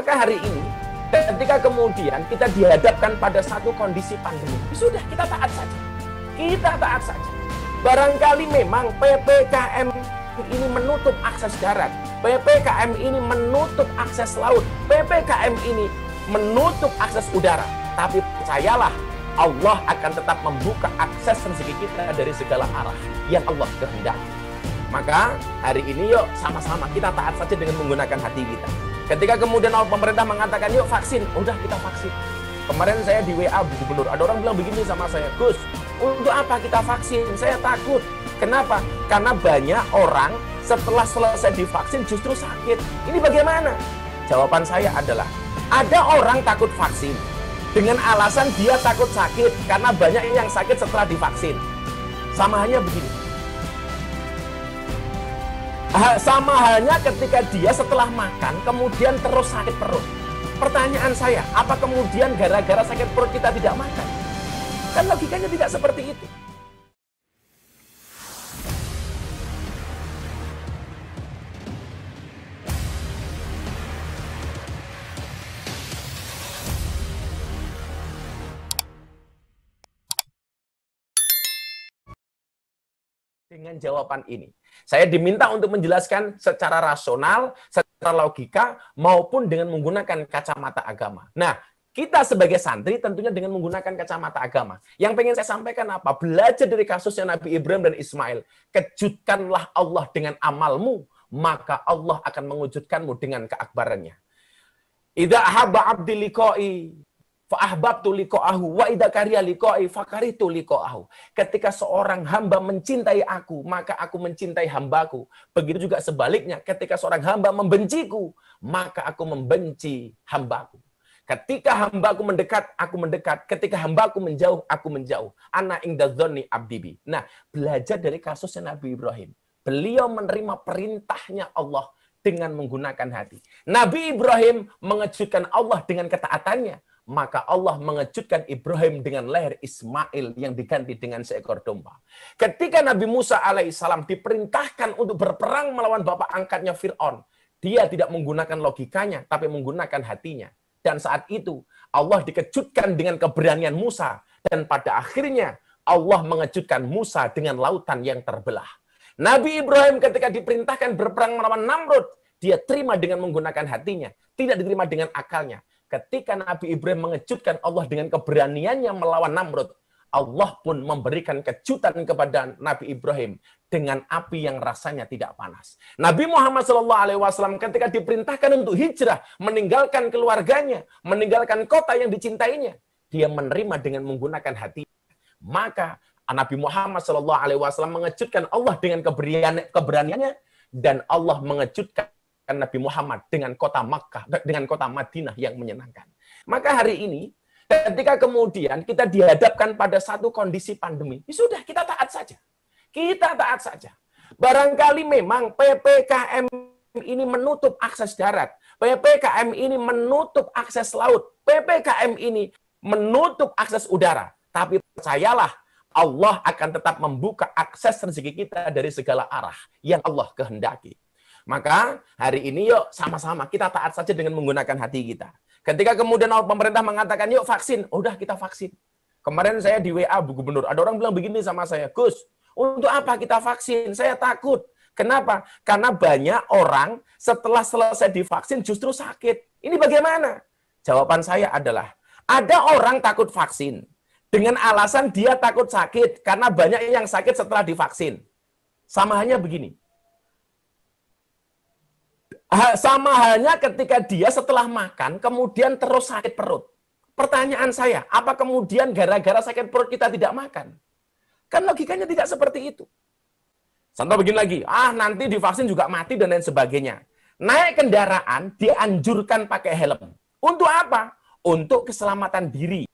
Maka hari ini, ketika kemudian kita dihadapkan pada satu kondisi pandemi, sudah kita taat saja. Kita taat saja. Barangkali memang PPKM ini menutup akses darat, PPKM ini menutup akses laut, PPKM ini menutup akses udara. Tapi percayalah, Allah akan tetap membuka akses rezeki kita dari segala arah yang Allah kehendaki. Maka hari ini yuk sama-sama kita taat saja dengan menggunakan hati kita. Ketika kemudian pemerintah mengatakan yuk vaksin, udah kita vaksin. Kemarin saya di WA Bu Gubernur, ada orang bilang begini sama saya, Gus, untuk apa kita vaksin? Saya takut. Kenapa? Karena banyak orang setelah selesai divaksin justru sakit. Ini bagaimana? Jawaban saya adalah, ada orang takut vaksin dengan alasan dia takut sakit karena banyak yang sakit setelah divaksin. Sama halnya begini. Sama halnya ketika dia setelah makan kemudian terus sakit perut. Pertanyaan saya, apa kemudian gara-gara sakit perut kita tidak makan? Kan logikanya tidak seperti itu. Dengan jawaban ini, saya diminta untuk menjelaskan secara rasional, secara logika, maupun dengan menggunakan kacamata agama. Nah, kita sebagai santri tentunya dengan menggunakan kacamata agama. Yang pengen saya sampaikan apa? Belajar dari kasusnya Nabi Ibrahim dan Ismail. Kejutkanlah Allah dengan amalmu, maka Allah akan mengejutkanmu dengan keakbarannya. Idza ahabba abdi liqa'i fa'ahbabtu liqa'ahu wa idza kariha liqa'i fakaritu liqa'ahu. Ketika seorang hamba mencintai aku, maka aku mencintai hambaku. Begitu juga sebaliknya, ketika seorang hamba membenciku, maka aku membenci hambaku. Ketika hambaku mendekat, aku mendekat. Ketika hambaku menjauh, aku menjauh. Ana inda dzanni abdi bi. Nah, belajar dari kasusnya Nabi Ibrahim. Beliau menerima perintahnya Allah dengan menggunakan hati. Nabi Ibrahim mengejutkan Allah dengan ketaatannya. Maka Allah mengejutkan Ibrahim dengan leher Ismail yang diganti dengan seekor domba. Ketika Nabi Musa alaihissalam diperintahkan untuk berperang melawan bapak angkatnya Fir'aun, dia tidak menggunakan logikanya, tapi menggunakan hatinya. Dan saat itu Allah dikejutkan dengan keberanian Musa. Dan pada akhirnya Allah mengejutkan Musa dengan lautan yang terbelah. Nabi Ibrahim ketika diperintahkan berperang melawan Namrud, dia terima dengan menggunakan hatinya, tidak diterima dengan akalnya. Ketika Nabi Ibrahim mengejutkan Allah dengan keberaniannya melawan Namrud, Allah pun memberikan kejutan kepada Nabi Ibrahim dengan api yang rasanya tidak panas. Nabi Muhammad SAW ketika diperintahkan untuk hijrah, meninggalkan keluarganya, meninggalkan kota yang dicintainya, dia menerima dengan menggunakan hati. Maka Nabi Muhammad SAW mengejutkan Allah dengan keberaniannya, dan Allah mengejutkan Nabi Muhammad dengan kota Makkah, dengan kota Madinah yang menyenangkan. Maka hari ini, ketika kemudian kita dihadapkan pada satu kondisi pandemi, sudah kita taat saja. Kita taat saja. Barangkali memang PPKM ini menutup akses darat, PPKM ini menutup akses laut, PPKM ini menutup akses udara. Tapi percayalah, Allah akan tetap membuka akses rezeki kita dari segala arah yang Allah kehendaki. Maka hari ini yuk sama-sama kita taat saja dengan menggunakan hati kita. Ketika kemudian pemerintah mengatakan yuk vaksin, udah kita vaksin. Kemarin saya di WA Bu Gubernur, ada orang bilang begini sama saya, Gus, untuk apa kita vaksin? Saya takut. Kenapa? Karena banyak orang setelah selesai divaksin justru sakit. Ini bagaimana? Jawaban saya adalah, ada orang takut vaksin dengan alasan dia takut sakit karena banyak yang sakit setelah divaksin. Sama halnya begini. Sama halnya ketika dia setelah makan, kemudian terus sakit perut. Pertanyaan saya, apa kemudian gara-gara sakit perut kita tidak makan? Kan logikanya tidak seperti itu. Contoh begini lagi, nanti divaksin juga mati dan lain sebagainya. Naik kendaraan dianjurkan pakai helm. Untuk apa? Untuk keselamatan diri.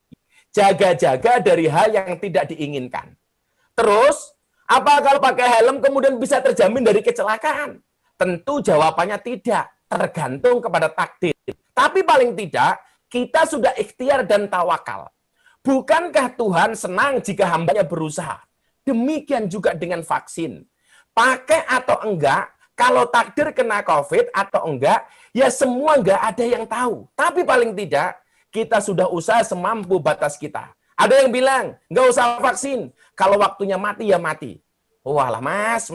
Jaga-jaga dari hal yang tidak diinginkan. Terus, apa kalau pakai helm kemudian bisa terjamin dari kecelakaan? Tentu jawabannya tidak, tergantung kepada takdir. Tapi paling tidak, kita sudah ikhtiar dan tawakal. Bukankah Tuhan senang jika hambanya berusaha? Demikian juga dengan vaksin. Pakai atau enggak, Kalau takdir kena COVID atau enggak, ya semua enggak ada yang tahu. Tapi paling tidak, kita sudah usaha semampu batas kita. Ada yang bilang, enggak usah vaksin. Kalau waktunya mati, ya mati. Walah, mas.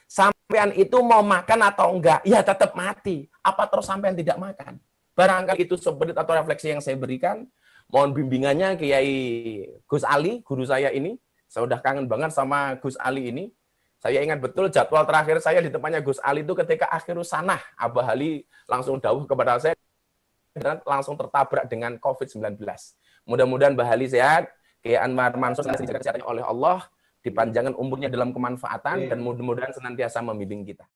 Sampean itu mau makan atau enggak, ya tetap mati. Apa terus sampean tidak makan? Barangkali itu sebenarnya atau refleksi yang saya berikan. Mohon bimbingannya Kiai Gus Ali, guru saya ini. Saya udah kangen banget sama Gus Ali ini. Saya ingat betul jadwal terakhir saya di tempatnya Gus Ali itu ketika akhirus sanah. Abah Ali langsung dawuh kepada saya dan langsung tertabrak dengan COVID-19. Mudah-mudahan Mbah Ali sehat, Kiai Anwar Mansur dijaga kesehatannya oleh Allah, dipanjangkan umurnya dalam kemanfaatan, dan mudah-mudahan senantiasa membimbing kita.